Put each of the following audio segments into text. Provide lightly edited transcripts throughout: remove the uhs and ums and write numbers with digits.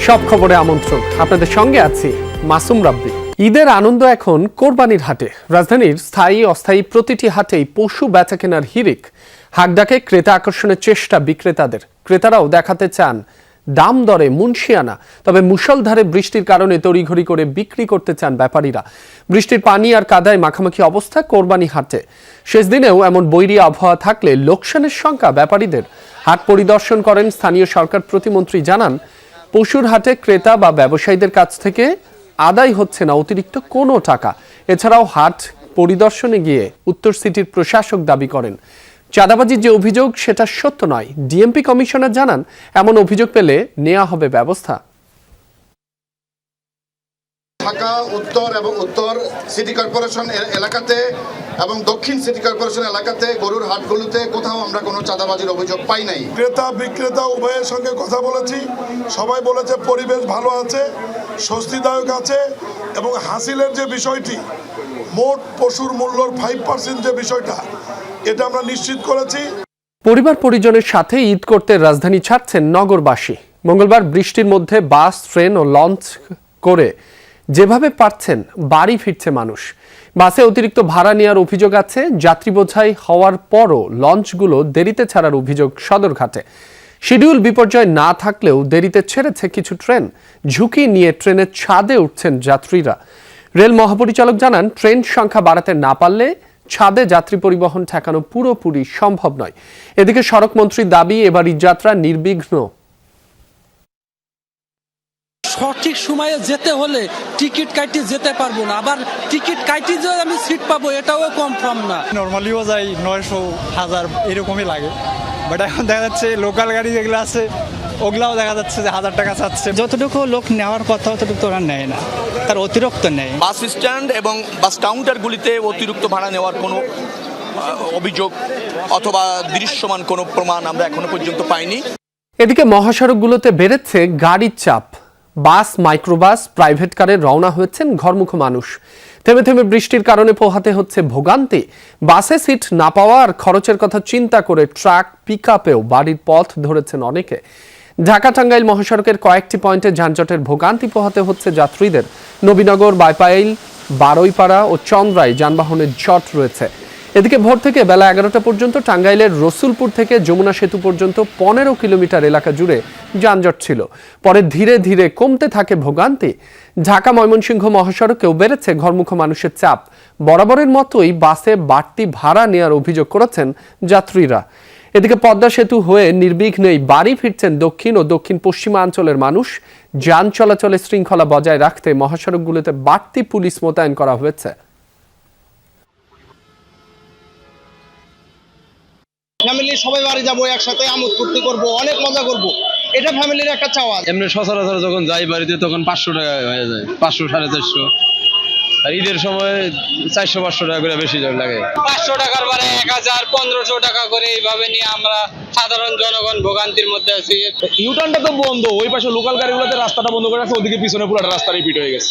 সব খবরে আমন্ত্রণ। আপনাদের সঙ্গে আছি মাসুম রাব্বি। ঈদের আনন্দ এখন কোরবানির হাটে। রাজধানীর স্থায়ী অস্থায়ী প্রতিটি হাটেই পশু বেচা কেনার হিড়িক। হাকডাকে ক্রেতা আকর্ষণের চেষ্টা বিক্রেতাদের। ক্রেতারাও দেখাতে চান দাম দরে মুনশিয়ানা। তবে মুষলধারে বৃষ্টির কারণে তড়িঘড়ি করে বিক্রি করতে চান ব্যাপারীরা। বৃষ্টির পানি আর কাদায় মাখামাখি অবস্থা কোরবানি হাটে। শেষ দিনেও এমন বৈরী আবহাওয়া থাকলে লোকসানের শঙ্কা ব্যাপারীদের। হাট পরিদর্শন করেন স্থানীয় সরকার প্রতিমন্ত্রী, জানান পশুর হাটে ক্রেতা বা ব্যবসায়ীদের কাছ থেকে আদায় হচ্ছে না অতিরিক্ত কোনো টাকা। এছাড়াও হাট পরিদর্শনে গিয়ে উত্তর সিটির প্রশাসক দাবি করেন চাঁদাবাজির যে অভিযোগ সেটা সত্য নয়। ডিএমপি কমিশনার জানান এমন অভিযোগ পেলে নেওয়া হবে ব্যবস্থা। ঢাকা উত্তর এবং উত্তর সিটি কর্পোরেশন এলাকাতে এবং দক্ষিণ সিটি কর্পোরেশন এলাকাতে গরুর হাটগুলোতে কোথাও আমরা কোনো চাঁদাবাজির অভিযোগ পাই নাই। ক্রেতা বিক্রেতা উভয়ের সঙ্গে কথা বলেছি, সবাই বলেছে পরিবেশ ভালো আছে, স্বস্তিদায়ক আছে এবং হাসিলের যে বিষয়টি, মোট পশুর মূল্যর 5% যে বিষয়টা, এটা আমরা নিশ্চিত করেছি। পরিবার পরিজনের সাথে ঈদ করতে রাজধানী ছাড়ছেন নগরবাসী। মঙ্গলবার বৃষ্টির মধ্যে বাস, ট্রেন ও লঞ্চ করে যেভাবে পারছেন বাড়ি ফিরছে মানুষ। বাসে অতিরিক্ত ভাড়া নেওয়ার অভিযোগ আছে। যাত্রী বোঝাই হওয়ার পরও লঞ্চগুলো দেরিতে ছাড়ার অভিযোগ সদরঘাটে। শিডিউল বিপর্যয় না থাকলেও দেরিতে ছেড়েছে কিছু ট্রেন। ঝুঁকি নিয়ে ট্রেনের ছাদে উঠছেন যাত্রীরা। রেল মহাপরিচালক জানান ট্রেন সংখ্যা বাড়াতে না পারলে ছাদে যাত্রী পরিবহন ঠেকানো পুরোপুরি সম্ভব নয়। এদিকে সড়ক মন্ত্রীর দাবি এবার ঈদযাত্রা নির্বিঘ্ন। সঠিক সময়ে যেতে হলে টিকিট কাটি যেতে পারবো না, আবার টিকিট কাটি যে আমি সিট পাবো এটাও কনফার্ম না। নর্মালিও যাই 900, 1000 এরকমই লাগে, বাট এখন দেখা যাচ্ছে লোকাল গাড়ি যেগুলো আছে ওগুলাও দেখা যাচ্ছে যে 1000 টাকা চাচ্ছে। যতটুকু লোক নেওয়ার কথা ততটুকু ওরা নেয় না, তার অতিরিক্ত নেয়। বাস স্ট্যান্ড এবং বাস কাউন্টারগুলিতে অতিরিক্ত ভাড়া নেওয়ার কোনো অভিযোগ অথবা দৃশ্যমান কোনো প্রমাণ আমরা এখনো পর্যন্ত পাইনি। এদিকে মহাসড়কগুলোতে বেড়েছে গাড়ির চাপ। বাস, মাইক্রোবাস, প্রাইভেট কারে রওনা হয়েছেন ঘরমুখো মানুষ। থেমে থেমে বৃষ্টির কারণে পোহাতে হচ্ছে ভোগান্তি। বাসে সিট না পাওয়া আর খরচের কথা চিন্তা করে ট্রাক, পিকআপেও বাড়ির পথ ধরেছেন অনেকে। ঢাকা টাঙ্গাইল মহাসড়কের কয়েকটি পয়েন্টে যানজটের ভোগান্তি পোহাতে হচ্ছে যাত্রীদের। নবীনগর, বাইপাইল, বারৈপাড়া ও চন্দ্রায় যানবাহনের জট রয়েছে। এদিকে ভোর থেকে বেলা 11টা পর্যন্ত টাঙ্গাইলের রসুলপুর থেকে যমুনা সেতু পর্যন্ত 15 কিলোমিটার এলাকা জুড়ে যানজট ছিল। পরে ধীরে ধীরে কমতে থাকে ভোগান্তি। ঢাকা ময়মনসিংহ মহাসড়কেও বেড়েছে ঘরমুখো মানুষের চাপ। বরাবরের মতোই বাসে বাড়তি ভাড়া নেওয়ার অভিযোগ করেছেন যাত্রীরা। এদিকে পদ্মা সেতু হয়ে নির্বিঘ্নেই বাড়ি ফিরছেন দক্ষিণ ও দক্ষিণ পশ্চিমাঞ্চলের মানুষ। যান চলাচলের শৃঙ্খলা বজায় রাখতে মহাসড়কগুলোতে বাড়তি পুলিশ মোতায়েন করা হয়েছে। ফ্যামিলি সবাই বাড়ি যাবো, একসাথে আমোদ ফুর্তি করবো, অনেক মজা করবো, এটা ফ্যামিলির একটা চাওয়া। এমনি সচরাচর যখন যাই বাড়িতে তখন 500 টাকা হয়ে যায়, 500, 450। আর ঈদের সময় 400-500 টাকা করে বেশি লাগে। 500 টাকার বারে 1000, 1500 টাকা করে এইভাবে নিয়ে আমরা সাধারণ জনগণ ভোগান্তির মধ্যে আছি। ইউটার্নটা তো বন্ধ, ওই পাশে লোকাল গাড়িগুলোতে রাস্তাটা বন্ধ করে রাখছে, ওদিকে পিছনে পুরো রাস্তা রিপিট হয়ে গেছে।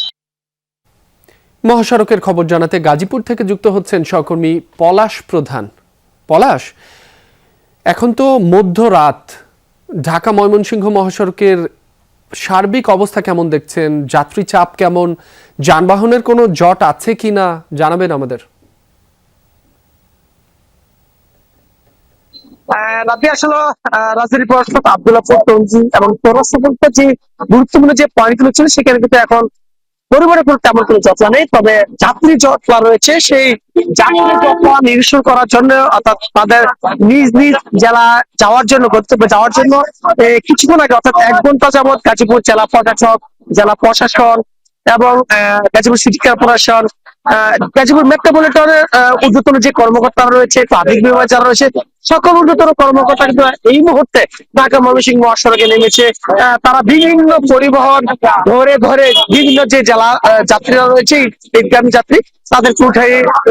মহাসড়কের খবর জানাতে গাজীপুর থেকে যুক্ত হচ্ছেন সহকর্মী পলাশ প্রধান। পলাশ, এখন তো মধ্যরাত, ঢাকা ময়মনসিংহ মহাসড়কের সার্বিক অবস্থা কেমন দেখছেন? যাত্রী চাপ কেমন? যানবাহনের কোনো জট আছে কিনা জানাবেন আমাদের। আসলে রাজধানী প্রশাসক আব্দুল্লাহপুর, টঙ্গী এবং চৌরাস্তা যে গুরুত্বপূর্ণ যে পয়েন্টগুলো ছিল সেখানে কিন্তু এখন পরিবারের উপর তেমন কোনো জটলা নেই। তবে যাত্রী জটলা রয়েছে, সেই যাত্রী জটলা নিরসন করার জন্য অর্থাৎ তাদের নিজ নিজ জেলা যাওয়ার জন্য, গন্তব্যে যাওয়ার জন্য কিছুক্ষণ আগে অর্থাৎ 1 ঘন্টা যাবৎ গাজীপুর জেলা প্রশাসক, জেলা প্রশাসন এবং গাজীপুর সিটি কর্পোরেশন, গাজীপুর মেট্রোপলিটনের ঊর্ধ্বতন যে কর্মকর্তারা রয়েছে, ট্রাফিক বিভাগ যারা রয়েছে, সকল ঊর্ধ্বতন কর্মকর্তা কিন্তু এই মুহূর্তে ঢাকা ময়মনসিংহ মহাসড়কে নেমেছে। তারা বিভিন্ন পরিবহন ধরে ধরে বিভিন্ন যে জেলা যাত্রীরা রয়েছে, ঈদগামী যাত্রী, তাদেরকে উঠে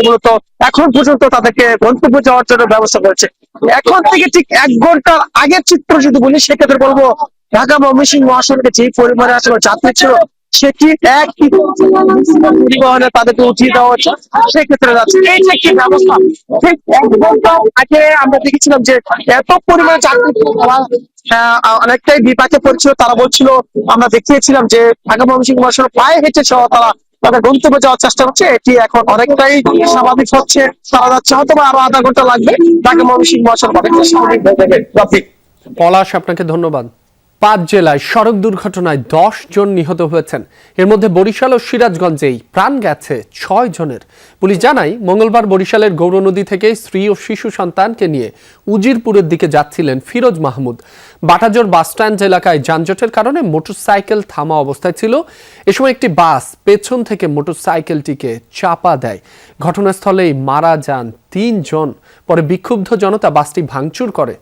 মূলত এখন পর্যন্ত তাদেরকে গন্তব্য যাওয়ার জন্য ব্যবস্থা করেছে। এখন থেকে ঠিক 1 ঘন্টার আগের চিত্র যদি বলি সেক্ষেত্রে বলবো ঢাকা ময়মনসিংহ মহাসড়কে যে পরিমাণে আসলে যাত্রী ছিল সেটি এক পরিবহনে তাদেরকে উঠিয়ে দেওয়া হচ্ছে, সেক্ষেত্রে যাচ্ছে। এই যে কি ব্যবস্থা, ঠিক 1 ঘন্টা আগে আমরা দেখেছিলাম যে এত পরিমাণে যাত্রী তারা অনেকটাই বিপাকে পড়ছিল। তারা বলছিল, আমরা দেখিয়েছিলাম যে ঢাকা ময়মনসিংহ মহাসড়ক পায়ে হেঁটে সহ তারা তাদের গন্তব্যে যাওয়ার চেষ্টা করছে। এটি এখন অনেকটাই স্বাভাবিক হচ্ছে, তারা যাচ্ছে, হয়তো আরো আধা ঘন্টা লাগবে, ঢাকা ময়মনসিংহ মহাসড়ক অনেকটা স্বাভাবিক হয়ে যাবে। পলাশ, আপনাকে ধন্যবাদ। 5 জেলায় সড়ক দুর্ঘটনায় 10 জন নিহত হয়েছেন। এর মধ্যে বরিশাল ও সিরাজগঞ্জেই প্রাণ গেছে 6 জনের। পুলিশ জানায়, মঙ্গলবার বরিশালের গৌরনদী থেকে স্ত্রী ও শিশু সন্তানকে নিয়ে উজিরপুরের দিকে যাচ্ছিলেন ফিরোজ মাহমুদ। বাটাজোর বাসস্ট্যান্ড এলাকায় যানজটের কারণে মোটরসাইকেল থামা অবস্থায় ছিল। এ সময় একটি বাস পেছন থেকে মোটরসাইকেলটিকে চাপা দেয়। ঘটনাস্থলেই মারা যান 3 জন। পরে বিক্ষুব্ধ জনতা বাসটি ভাঙচুর করে।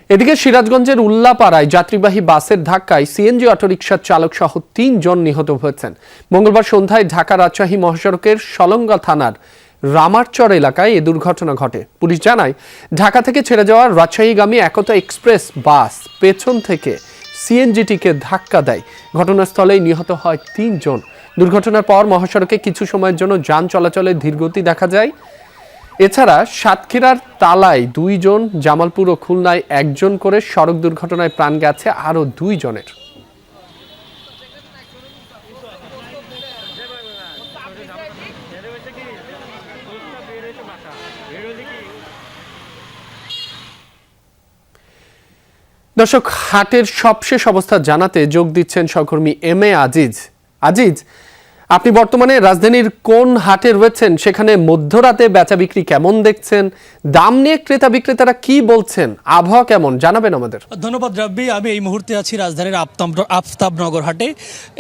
এদিকে সিরাজগঞ্জের উল্লাপাড়ায় যাত্রীবাহী বাসের ধাক্কায় সিএনজি অটোরিকশার চালক সহ 3 জন নিহত হয়েছেন। মঙ্গলবার সন্ধ্যায় ঢাকা রাজশাহী মহাসড়কের সলঙ্গা থানার রামারচর এলাকায় এ দুর্ঘটনা ঘটে। পুলিশ জানায়, ঢাকা থেকে ছেড়ে যাওয়া রাজশাহীগামী একতা এক্সপ্রেস বাস পেছন থেকে সিএনজিটিকে ধাক্কা দেয়। ঘটনাস্থলেই নিহত হয় 3 জন। দুর্ঘটনার পর মহাসড়কে কিছু সময়ের জন্য যান চলাচলে ধীরগতি দেখা যায়। এছাড়া সাতক্ষীরার তালায় 2 জন, জামালপুর ও খুলনায় 1 জন করে সড়ক দুর্ঘটনায় প্রাণ গেছে আরও 2 জনের। দর্শক, হাটের সবশেষ অবস্থা জানাতে যোগ দিচ্ছেন সহকর্মী এম এ আজিজ। আজিজ, আপনি বর্তমানে রাজধানীর কোন হাটে রয়েছেন? সেখানে মধ্যরাতে বেচা বিক্রি কেমন দেখছেন? দাম নিয়ে ক্রেতা বিক্রেতারা কি বলছেন? আবহাওয়া কেমন জানাবেন আমাদের। ধন্যবাদ রাব্বি। আমি এই মুহূর্তে আছি রাজধানীর আফতাবনগর হাটে।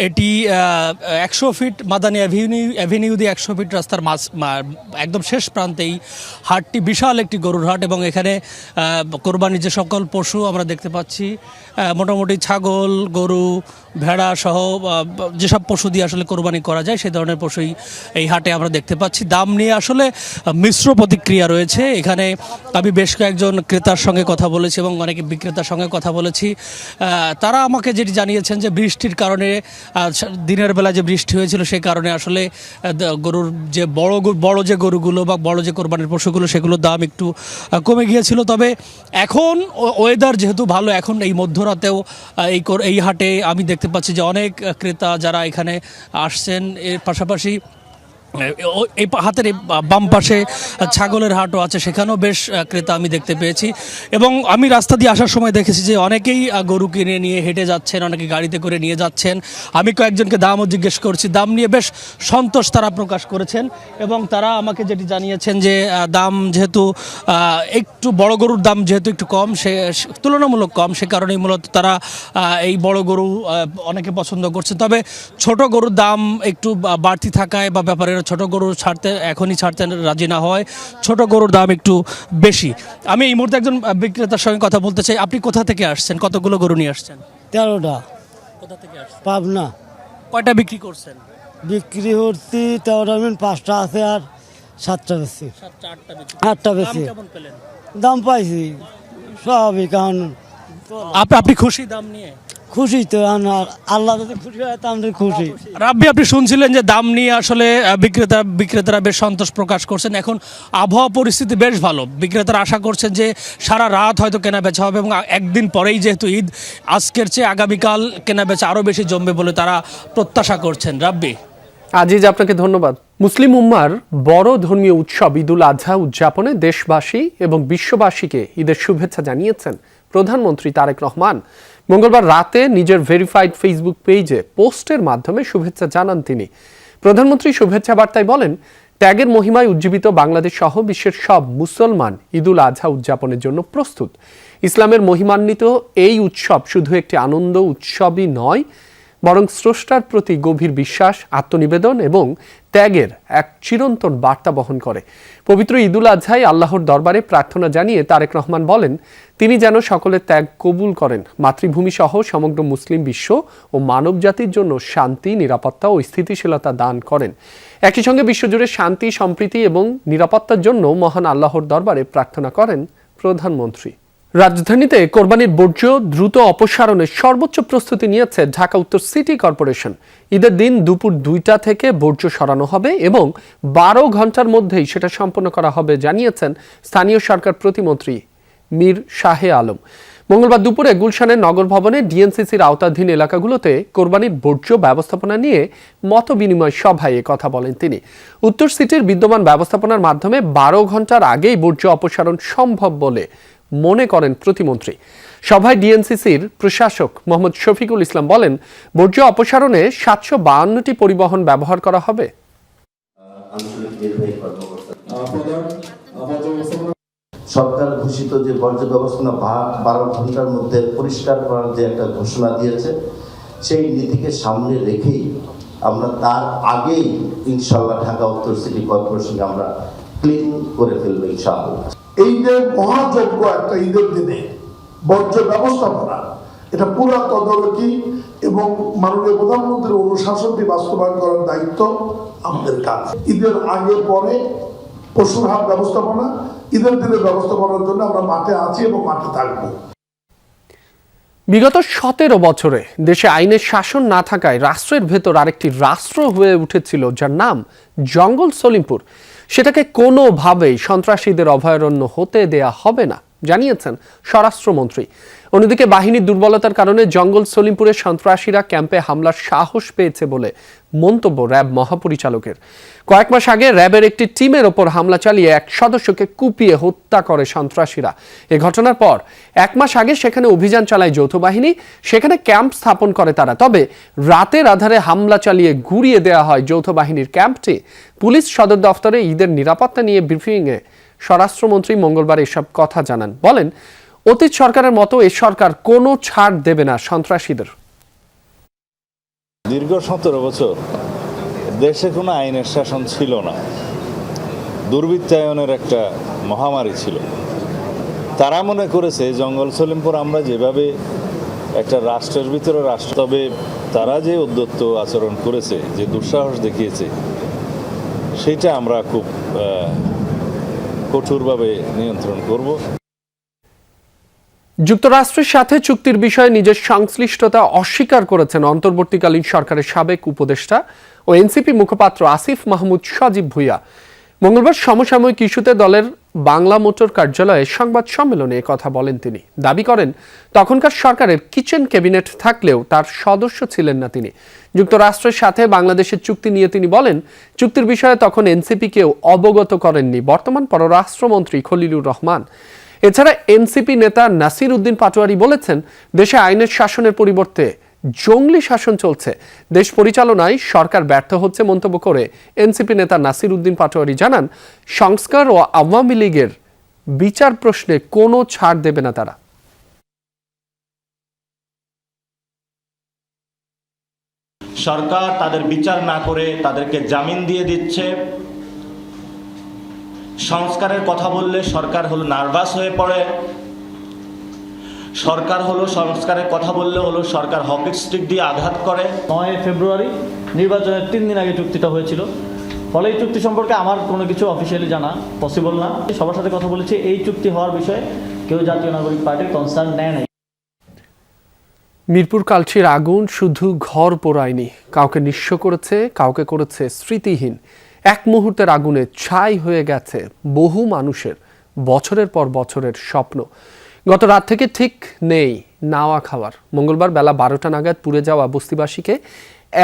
এটি 100 ফিট মাদানী অ্যাভিনিউ দিয়ে 100 ফিট রাস্তার একদম শেষ প্রান্তেই হাটটি। বিশাল একটি গরুর হাট এবং এখানে কোরবানির যে সকল পশু আমরা দেখতে পাচ্ছি, মোটামুটি ছাগল, গরু, ভেড়া সহ যেসব পশু দিয়ে আসলে কোরবানি করা যায় সেই ধরনের পশুই এই হাটে আমরা দেখতে পাচ্ছি। দাম নিয়ে আসলে মিশ্র প্রতিক্রিয়া রয়েছে। এখানে আমি বেশ কয়েকজন ক্রেতার সঙ্গে কথা বলেছি এবং অনেকে বিক্রেতার সঙ্গে কথা বলেছি। তারা আমাকে যেটি জানিয়েছেন যে বৃষ্টির কারণে, দিনের বেলা যে বৃষ্টি হয়েছিল সেই কারণে আসলে গরুর যে বড় যে গরুগুলো বা বড় যে কোরবানির পশুগুলো সেগুলোর দাম একটু কমে গিয়েছিল। তবে এখন ওয়েদার যেহেতু ভালো, এখন এই মধ্যরাতেও এই হাটে আমি দেখতে পাচ্ছি যে অনেক ক্রেতা যারা এখানে আসছেন। এর পাশাপাশি এই হাতের বাম পাশে ছাগলের হাটও আছে, সেখানেও বেশ ক্রেতা আমি দেখতে পেয়েছি। এবং আমি রাস্তা দিয়ে আসার সময় দেখেছি যে অনেকেই গরু কিনে নিয়ে হেঁটে যাচ্ছেন, অনেকে গাড়িতে করে নিয়ে যাচ্ছেন। আমি কয়েকজনকে দামও জিজ্ঞেস করছি, দাম নিয়ে বেশ সন্তোষ তারা প্রকাশ করেছেন এবং তারা আমাকে যেটি জানিয়েছেন যে দাম যেহেতু একটু বড় গরুর দাম যেহেতু একটু কম, সে তুলনামূলক কম, সে কারণেই মূলত তারা এই বড় গরু অনেকে পছন্দ করছে। তবে ছোট গরুর দাম একটু বাড়তি থাকায় বা ব্যাপারে ছোট গরু এখনই ছাড়তে রাজি না হয়, ছোট গরুর দাম একটু বেশি। আমি এই মুহূর্তে একজন বিক্রেতার সঙ্গে কথা বলতে চাই। আপনি কোথা থেকে আসছেন? কতগুলো গরু নিয়ে আসছেন? 13টা। কোথা থেকে আসছেন? পাবনা। কয়টা বিক্রি করছেন? বিক্রি করছি 13টা, 5টা আছে আর 7টা বেশি। 8টা বেশি। দাম পাইছি স্বাভাবিক। কারণ আপনি খুশি দাম নিয়ে? খুশি তো, আল্লাহ যদি খুশি হয় তো আমরা খুশি। রাব্বি, আপনি শুনছিলেন যে দাম নিয়ে আসলে বিক্রেতারা বেশ সন্তোষ প্রকাশ করছেন। এখন আবহাওয়া পরিস্থিতি বেশ ভালো, বিক্রেতারা আশা করছেন যে সারা রাত হয়তো কেনা বেচা হবে এবং একদিন পরেই যেহেতু ঈদ, আজকের চেয়ে আগামীকাল কেনা বেচা আরও বেশি জমবে বলে তারা প্রত্যাশা করছেন। রাব্বি। আজিজ, আপনাকে ধন্যবাদ। মুসলিম উম্মার বড় ধর্মীয় উৎসব ঈদুল আজহা উদযাপনে দেশবাসী এবং বিশ্ববাসীকে ঈদের শুভেচ্ছা জানিয়েছেন প্রধানমন্ত্রী তারেক রহমান। মঙ্গলবার রাতে নিজের ভেরিফাইড ফেসবুক পেজে পোস্টের মাধ্যমে শুভেচ্ছা জানান তিনি। প্রধানমন্ত্রী শুভেচ্ছা বার্তায় বলেন, ত্যাগের মহিমায় উজ্জীবিত বাংলাদেশ সহ বিশ্বের সব মুসলমান ঈদুল আজহা উদযাপনের জন্য প্রস্তুত। ইসলামের মহিমান্বিত এই উৎসব শুধু একটি আনন্দ উৎসবই নয়, বরং স্রষ্টার প্রতি গভীর বিশ্বাস, আত্মনিবেদন এবং ত্যাগের এক চিরন্তন বার্তা বহন করে। পবিত্র ঈদুল আজহায় আল্লাহর দরবারে প্রার্থনা জানিয়ে তারেক রহমান বলেন, তিনি যেন সকলের ত্যাগ কবুল করেন, মাতৃভূমি সহ সমগ্র মুসলিম বিশ্ব ও মানব জাতির জন্য শান্তি, নিরাপত্তা ও স্থিতিশীলতা দান করেন। একই সঙ্গে বিশ্বজুড়ে শান্তি, সম্প্রীতি এবং নিরাপত্তার জন্য মহান আল্লাহর দরবারে প্রার্থনা করেন প্রধানমন্ত্রী। রাজধানীতে কোরবানির বর্জ্য দ্রুত অপসারণের সর্বোচ্চ প্রস্তুতি নিয়েছে ঢাকা উত্তর সিটি কর্পোরেশন। ঈদের দিন দুপুর 2টা থেকে বর্জ্য সরানো হবে এবং 12 ঘন্টার মধ্যেই সেটা সম্পন্ন করা হবে জানিয়েছেন স্থানীয় সরকার প্রতিমন্ত্রী মীর শাহে আলম। মঙ্গলবার দুপুরে গুলশানের নগর ভবনে ডিএনসিসির আওতাধীন এলাকাগুলোতে কোরবানির বর্জ্য ব্যবস্থাপনা নিয়ে মতবিনিময় সভায় কথা বলেন তিনি। উত্তর সিটির বিদ্যমান ব্যবস্থাপনার মাধ্যমে 12 ঘন্টার আগেই বর্জ্য অপসারণ সম্ভব বলে মনে করেন প্রতিমন্ত্রী। সভায় ডিএনসিসির প্রশাসক মোহাম্মদ শফিকুল ইসলাম বলেন, বর্জ্য অপসারণে 752টি পরিবহন ব্যবহার করা হবে। সরকার ঘোষিত যে বর্জ্য ব্যবস্থাপনা 12 ঘন্টার মধ্যে পরিষ্কার করার যে একটা ঘোষণা দিয়েছে, সেই নীতিকে সামনে রেখেই আমরা তার আগেই ইনশাআল্লাহ ঢাকা উত্তর সিটি কর্পোরেশনকে আমরা ক্লিন করে ফেলবো ইনশাআল্লাহ। এই যে মহাযজ্ঞ একটা ঈদের দিনে বর্জ্য ব্যবস্থাপনা, এটা পুরো তদারকি এবং মাননীয় প্রধানমন্ত্রীর অনুশাসনটি বাস্তবায়ন করার দায়িত্ব আমাদের কাজ। ঈদের আগে পরে পশুর হাট ব্যবস্থাপনা, ঈদের দিনে ব্যবস্থাপনার জন্য আমরা মাঠে আছি এবং মাঠে থাকবো। বিগত 17 বছরে দেশে আইনের শাসন না থাকায় রাষ্ট্রের ভেতর আরেকটি রাষ্ট্র হয়ে উঠেছিল যার নাম জঙ্গল সলিমপুর। সেটাকে কোনোভাবেই সন্ত্রাসীদের অভয়ারণ্য হতে দেয়া হবে না জানিয়েছেন স্বরাষ্ট্রমন্ত্রী। অন্যদিকে বাহিনীর দুর্বলতার কারণে জঙ্গল সলিমপুরে সন্ত্রাসীরা ক্যাম্পে হামলার সাহস পেয়েছে বলে মন্তব্য র্যাব মহাপরিচালকের। কয়েক মাস আগে র্যাবের একটি টিমের ওপর হামলা চালিয়ে এক সদস্যকে কুপিয়ে হত্যা করে সন্ত্রাসীরা। এ ঘটনার পর 1 মাস আগে সেখানে অভিযান চালায় যৌথ বাহিনী, সেখানে ক্যাম্প স্থাপন করে তারা। তবে রাতের আধারে হামলা চালিয়ে গুড়িয়ে দেওয়া হয় যৌথ বাহিনীর ক্যাম্পটি। পুলিশ সদর দফতরে ঈদের নিরাপত্তা নিয়ে ব্রিফিংয়ে স্বরাষ্ট্রমন্ত্রী মঙ্গলবার এসব কথা জানান। বলেন, অতীত সরকারের মতো এ সরকার কোনো ছাড় দেবে না সন্ত্রাসীদের। দীর্ঘ 17 বছর দেশে কোনো আইনের শাসন ছিল না, দুর্বৃত্তায়নের একটা মহামারী ছিল। তারা মনে করেছে জঙ্গল সলিমপুর আমরা যেভাবে একটা রাষ্ট্রের ভিতরে রাষ্ট্র, তবে তারা যে উদ্যত্ত আচরণ করেছে, যে দুঃসাহস দেখিয়েছে, সেটা আমরা খুব কঠোরভাবে নিয়ন্ত্রণ করব। যুক্তরাষ্ট্রের সাথে চুক্তির বিষয়ে নিজের সংশ্লিষ্টতা অস্বীকার করেছেন অন্তর্বর্তীকালীন সরকারের সাবেক উপদেষ্টা ও এনসিপি মুখপাত্র আসিফ মাহমুদ সজীব ভুইয়া। মঙ্গলবার সমসাময়িক ইস্যুতে দলের বাংলা মোটর কার্যালয়ে সংবাদ সম্মেলনে কথা বলেন তিনি। দাবি করেন, তখনকার সরকারের কিচেন ক্যাবিনেট থাকলেও তার সদস্য ছিলেন না তিনি। যুক্তরাষ্ট্রের সাথে বাংলাদেশের চুক্তি নিয়ে তিনি বলেন, চুক্তির বিষয়ে তখন এনসিপিকেও অবগত করেননি বর্তমান পররাষ্ট্রমন্ত্রী খলিলুর রহমান। এছাড়া এনসিপি নেতা নাসির উদ্দিন পাটোয়ারি বলেছেন, দেশে আইনের শাসনের পরিবর্তে জঙ্গলি শাসন চলছে, দেশ পরিচালনায় সরকার ব্যর্থ হচ্ছে মন্তব্য করে এনসিপি নেতা নাসির উদ্দিন পাটোয়ারি জানান, সংস্কার ও আওয়ামী লীগের বিচার প্রশ্নে কোনো ছাড় দেবে না তারা। সরকার তাদের বিচার না করে তাদেরকে জামিন দিয়ে দিচ্ছে। সংস্কারের কথা বললে সরকার হলো নার্ভাস হয়ে পড়ে। সরকার হলো সংস্কারের কথা বললে হলো সরকার হকি স্টিক দিয়ে আঘাত করে। 9 ফেব্রুয়ারি নির্বাচনের 3 দিন আগে চুক্তিটা হয়েছিল, ফলে এই চুক্তি সম্পর্কে আমার কোনো কিছু অফিসিয়ালি জানা পসিবল না। সবার সাথে কথা বলেছি, এই চুক্তি হওয়ার বিষয়ে কেউ জাতীয় নাগরিক পার্টির কনসার্ন নেয় নাই। মিরপুর কালচির আগুন শুধু ঘর পোড়ায়নি, কাউকে নিঃস্ব করেছে, কাউকে করেছে স্মৃতিহীন। এক মুহূর্তের আগুনে ছাই হয়ে গেছে বহু মানুষের বছরের পর বছরের স্বপ্ন। গত রাত থেকে ঠিক নেই নাওয়া খাওয়ার। মঙ্গলবার বেলা 12টা নাগাদ পুড়ে যাওয়া বস্তিবাসীকে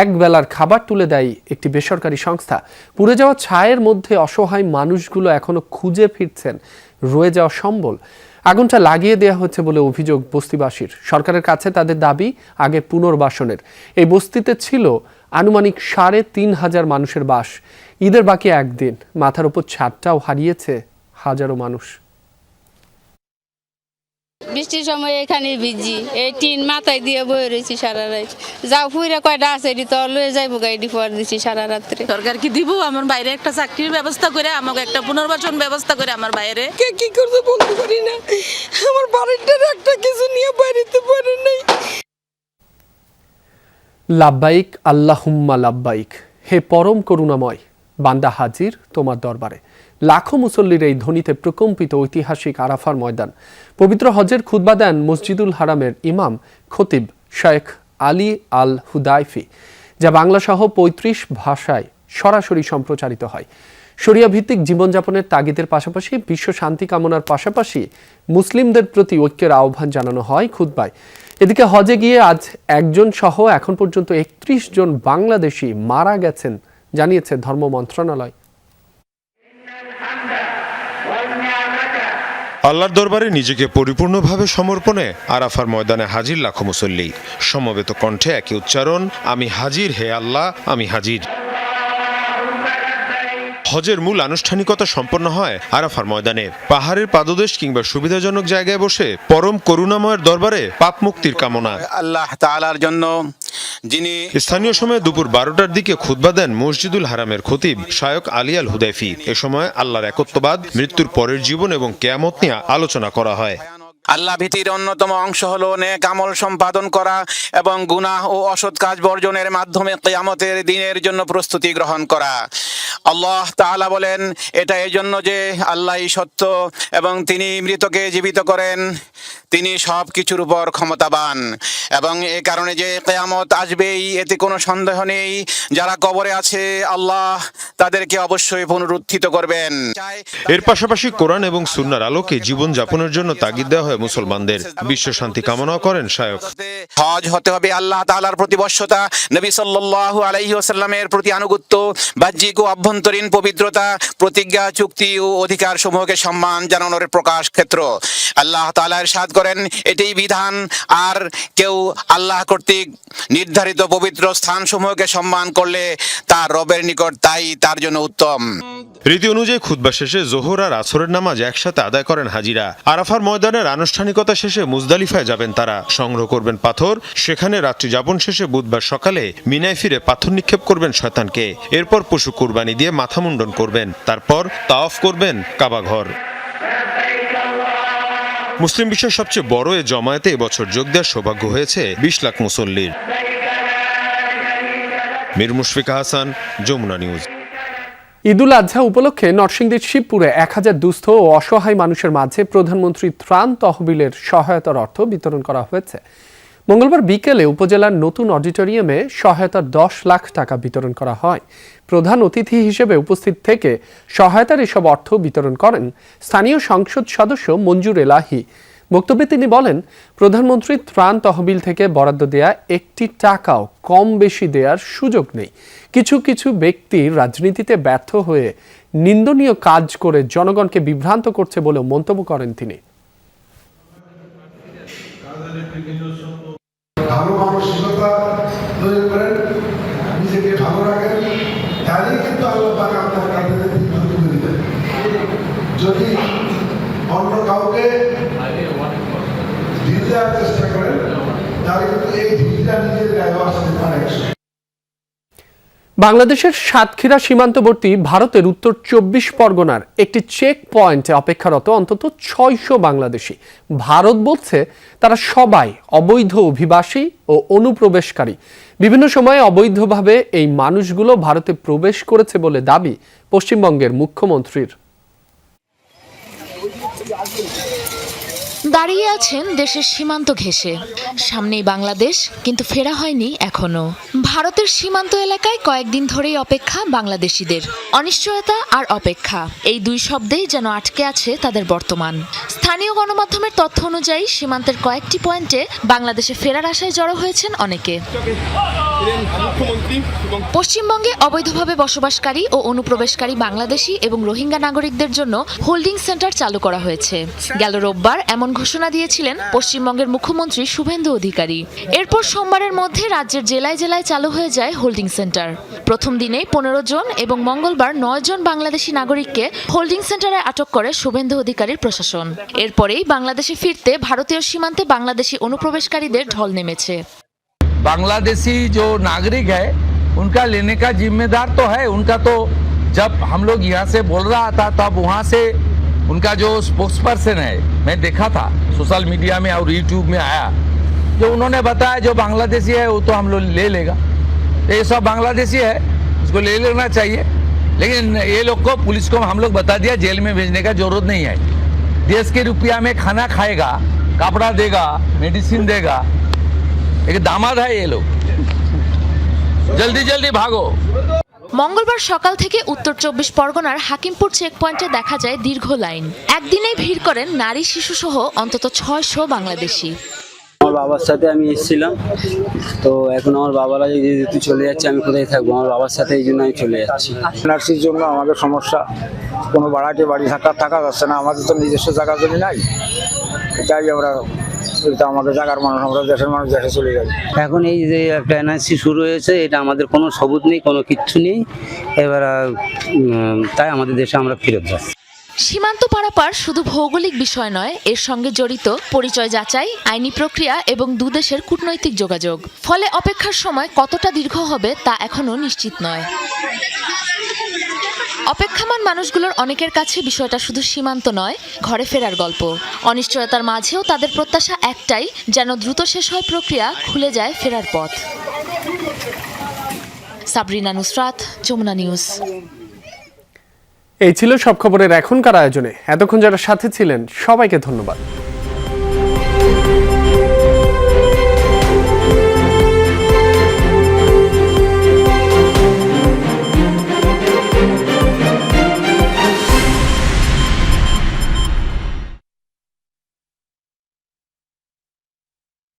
এক বেলার খাবার তুলে দেয় একটি বেসরকারি সংস্থা। পুড়ে যাওয়া ছায়ের মধ্যে অসহায় মানুষগুলো এখনো খুঁজে ফিরছেন রয়ে যাওয়া সম্বল। আগুনটা লাগিয়ে দেওয়া হচ্ছে বলে অভিযোগ বস্তিবাসীর। সরকারের কাছে তাদের দাবি আগে পুনর্বাসনের। এই বস্তিতে ছিল আনুমানিক 3,500 মানুষের বাস। ঈদের বাকি একদিন, মাথার উপর ছাদটাও হারিয়েছে হাজারো মানুষ। বৃষ্টির সময় এখানে ভিজি, এই টিন মাথায় দিয়ে বয়ে রয়েছি সারা রাত। যাও ফুইরা কয়টা আছে তো লয়ে যাইবো গাড়ি পর দিছি সারা রাত্রে। সরকার কি দিব? আমার বাইরে একটা চাকরির ব্যবস্থা করে, আমাকে একটা পুনর্বাসন ব্যবস্থা করে আমার বাইরে। কে কি করছে বলতে পারি না, আমার বাড়িটার একটা কিছু নিয়ে বাইরেতে পারে নাই। লাব্বাইক আল্লাহুম্মা লাব্বাইক, হে পরম করুণাময়, বান্দা হাজির তোমার দরবারে। লাখো মুসল্লির এই ধ্বনিতে প্রকম্পিত ঐতিহাসিক আরাফার ময়দান। পবিত্র হজের খুতবা দেন মসজিদুল হারামের ইমাম খতিব শেখ আলী আল হুদাইফি, যা বাংলা সহ ৩৫ ভাষায় সরাসরি সম্প্রচারিত হয়। শরিয়া ভিত্তিক জীবনযাপনের তাগিদের পাশাপাশি বিশ্ব শান্তি কামনার পাশাপাশি মুসলিমদের প্রতি ঐক্যের আহ্বান জানানো হয় খুতবায়। এদিকে হজে গিয়ে আজ একজন সহ এখন পর্যন্ত ৩১ জন বাংলাদেশি মারা গেছেন জানিয়েছে ধর্ম মন্ত্রণালয়। আল্লাহর দরবারে নিজেকে পরিপূর্ণভাবে সমর্পণে আরাফার ময়দানে হাজির লাখো মুসল্লি। সমবেত কণ্ঠে একই উচ্চারণ, আমি হাজির হে আল্লাহ, আমি হাজির। হজের মূল আনুষ্ঠানিকতা সম্পন্ন হয় আরাফার ময়দানে। পাহাড়ের পাদদেশ কিংবা সুবিধাজনক জায়গায় বসে পরম করুণাময়ের দরবারে পাপ মুক্তির কামনা। আল্লাহ তাআলার জন্য যিনি স্থানীয় সময় দুপুর 12টার দিকে খুতবা দেন মসজিদুল হারামের খতিব শেখ আলী আল হুদাইফি। এ সময় আল্লাহর একত্ববাদ, মৃত্যুর পরের জীবন এবং কিয়ামত নিয়ে আলোচনা করা হয়। আল্লাহ ভীতির অন্যতম অংশ হলো নেক আমল সম্পাদন করা এবং গুনাহ ও অসৎ কাজ বর্জনের মাধ্যমে কিয়ামতের দিনের জন্য প্রস্তুতি গ্রহণ করা। আল্লাহ তাআলা বলেন, এটা এই জন্য যে আল্লাহই সত্য এবং তিনি মৃতকে জীবিত করেন, তিনি সব কিছুর উপর ক্ষমতাবান এবং এ কারণে যে কিয়ামত আসবেই এতে কোনো সন্দেহ নেই। যারা কবরে আছে আল্লাহ তাদেরকে অবশ্যই পুনরুত্থিত করবেন। এর পাশাপাশি কোরআন এবং সুন্নাহর আলোকে জীবন যাপনের জন্য তাগিদ দেওয়া হয় মুসলমানদের। বিশ্ব শান্তি কামনা করেন শায়খ। হজ হতে হবে আল্লাহ তাআলার প্রতিবদ্ধতা, নবী সাল্লাল্লাহু আলাইহি ওয়াসাল্লামের প্রতি আনুগত্য, বাহ্যিক ও অভ্যন্তরীণ পবিত্রতা, প্রতিজ্ঞা, চুক্তি ও অধিকার সমূহকে সম্মান জানানোর প্রকাশ ক্ষেত্র। আল্লাহ তাআলা ইরশাদ করেন, এটাই বিধান, আর কেউ আল্লাহ কর্তৃক নির্ধারিত পবিত্র স্থান সমূহকে সম্মান করলে তার রবের নিকট তাই তার জন্য উত্তম। রীতি অনুযায়ী খুতবা শেষে যোহর আর আসরের নামাজ একসাথে আদায় করেন হাজিরা। আরাফার ময়দানের আনুষ্ঠানিকতা শেষে মুজদালিফায় যাবেন তারা, সংগ্রহ করবেন পাথর। সেখানে রাত্রি যাপন শেষে বুধবার সকালে মিনায় ফিরে পাথর নিক্ষেপ করবেন শয়তানকে। এরপর পশু কুরবানি দিয়ে মাথা মুন্ডন করবেন, তারপর তাওয়াফ করবেন কাবা ঘর। মুসলিম বিশ্বের সবচেয়ে বড় এ জমায়েতে এবছর যোগ দেওয়ার সৌভাগ্য হয়েছে 20 লাখ মুসল্লির। মীর মুশফিকা হাসান, যমুনা নিউজ। ঈদুল আজহা উপলক্ষে নরসিংদীর শিবপুরে 1000 দুস্থ ও অসহায় মানুষের মাঝে প্রধানমন্ত্রী ত্রাণ তহবিলের সহায়তার অর্থ বিতরণ করা হয়েছে। মঙ্গলবার বিকেলে উপজেলার নতুন অডিটোরিয়ামে সহায়তার 10 লাখ টাকা বিতরণ করা হয়। প্রধান অতিথি হিসেবে উপস্থিত থেকে সহায়তার এসব অর্থ বিতরণ করেন স্থানীয় সংসদ সদস্য মঞ্জুর এলাহি। বক্তব্যে তিনি বলেন, প্রধানমন্ত্রী ত্রাণ তহবিল থেকে বরাদ্দ দেয়া একটি টাকাও কম বেশি দেওয়ার সুযোগ নেই। কিছু কিছু ব্যক্তি রাজনীতিতে ব্যর্থ হয়ে নিন্দনীয় কাজ করে জনগণকে বিভ্রান্ত করছে বলেও মন্তব্য করেন তিনি। ভালো মানসিকতা তৈরি করেন, নিজেকে ভালো রাখেন, তাহলেই কিন্তু আল্লাহ পাক আপনার কাছে দিবেন। যদি অন্য কাউকে ঢিল দেওয়ার চেষ্টা করেন তাহলে কিন্তু এই ঢিলটা নিজের গায়ে আসতে পারে। বাংলাদেশের সাতক্ষীরা সীমান্তবর্তী ভারতের উত্তর 24 পরগনার একটি চেক পয়েন্টে অপেক্ষারত অন্তত 600 বাংলাদেশি। ভারত বলছে তারা সবাই অবৈধ অভিবাসী ও অনুপ্রবেশকারী। বিভিন্ন সময়ে অবৈধভাবে এই মানুষগুলো ভারতে প্রবেশ করেছে বলে দাবি পশ্চিমবঙ্গের মুখ্যমন্ত্রীর। দাঁড়িয়ে আছেন দেশের সীমান্ত ঘেঁষে, সামনেই বাংলাদেশ, কিন্তু ফেরা হয়নি এখনো। ভারতের সীমান্ত এলাকায় কয়েকদিন ধরেই অপেক্ষা বাংলাদেশিদের। অনিশ্চয়তা আর অপেক্ষা, এই দুই শব্দেই যেন আটকে আছে তাদের বর্তমান। স্থানীয় গণমাধ্যমের তথ্য অনুযায়ী সীমান্তের কয়েকটি পয়েন্টে বাংলাদেশে ফেরার আশায় জড়ো হয়েছেন অনেকে। পশ্চিমবঙ্গে অবৈধভাবে বসবাসকারী ও অনুপ্রবেশকারী বাংলাদেশি এবং রোহিঙ্গা নাগরিকদের জন্য হোল্ডিং সেন্টার চালু করা হয়েছে। গেল রোববার এমন ঘোষণা দিয়েছিলেন পশ্চিমবঙ্গের মুখ্যমন্ত্রী শুভেন্দু অধিকারী। এরপর সোমবারের মধ্যে রাজ্যের জেলায় জেলায় চালু হয়ে যায় হোল্ডিং সেন্টার। প্রথম দিনে 15 জন এবং মঙ্গলবার 9 জন বাংলাদেশি নাগরিককে হোল্ডিং সেন্টারে আটক করে শুভেন্দু অধিকারীর প্রশাসন। এরপরেই বাংলাদেশে ফিরতে ভারতীয় সীমান্তে বাংলাদেশি অনুপ্রবেশকারীদের ঢল নেমেছে। बांग्लादेशी जो नागरिक है उनका लेने का जिम्मेदार तो है उनका। तो जब हम लोग यहाँ से बोल रहा था तब वहाँ से उनका जो स्पोक्स पर्सन है, मैं देखा था सोशल मीडिया में और यूट्यूब में आया, जो उन्होंने बताया जो बांग्लादेशी है वो तो हम लोग ले लेगा। तो ये सब बांग्लादेशी है, उसको ले लेना चाहिए। लेकिन ये लोग को पुलिस को हम लोग बता दिया जेल में भेजने का जरूरत नहीं है। देश के रुपया में खाना खाएगा, कपड़ा देगा, मेडिसिन देगा। एक दामाद है ये लोग, जल्दी जल्दी भागो। মঙ্গলবার সকাল থেকে উত্তর 24 পরগনার হাকিমপুর চেকপয়েন্টে দেখা যায় দীর্ঘ লাইন। একদিনেই ভিড় করেন নারী শিশু সহ অন্তত 600 বাংলাদেশি। আমার বাবার সাথে আমি এসেছিলাম, তো এখন আমার বাবারা যেহেতু চলে যাচ্ছে, আমি কোথায় থাকবো? আমার বাবার সাথে এই জন্য আমি চলে যাচ্ছি। এনআরসির জন্য আমাদের সমস্যা, কোনো বাড়াতে বাড়ি থাকা যাচ্ছে না, আমাদের তো নিজস্ব জায়গা জমি নাই, তাই আমরা আমাদের জায়গার মানুষ, আমরা দেশের মানুষ দেশে চলে যাই। এখন এই যে একটা এনআরসি শুরু হয়েছে, এটা আমাদের কোনো সবুত নেই, কোনো কিচ্ছু নেই, এবার তাই আমাদের দেশে আমরা ফেরত যাচ্ছি। সীমান্ত পারাপার শুধু ভৌগোলিক বিষয় নয়, এর সঙ্গে জড়িত পরিচয় যাচাই, আইনি প্রক্রিয়া এবং দুদেশের কূটনৈতিক যোগাযোগ। ফলে অপেক্ষার সময় কতটা দীর্ঘ হবে তা এখনো নিশ্চিত নয়। অপেক্ষামান মানুষগুলোর অনেকের কাছে বিষয়টা শুধু সীমান্ত নয়, ঘরে ফেরার গল্প। অনিশ্চয়তার মাঝেও তাদের প্রত্যাশা একটাই, যেন দ্রুত শেষ হয় প্রক্রিয়া, খুলে যায় ফেরার পথ। সাবরিনা নুসরাত, যমুনা নিউজ। এই ছিল সব খবরের এখনকার আয়োজনে। এতক্ষণ যারা সাথে ছিলেন সবাইকে ধন্যবাদ।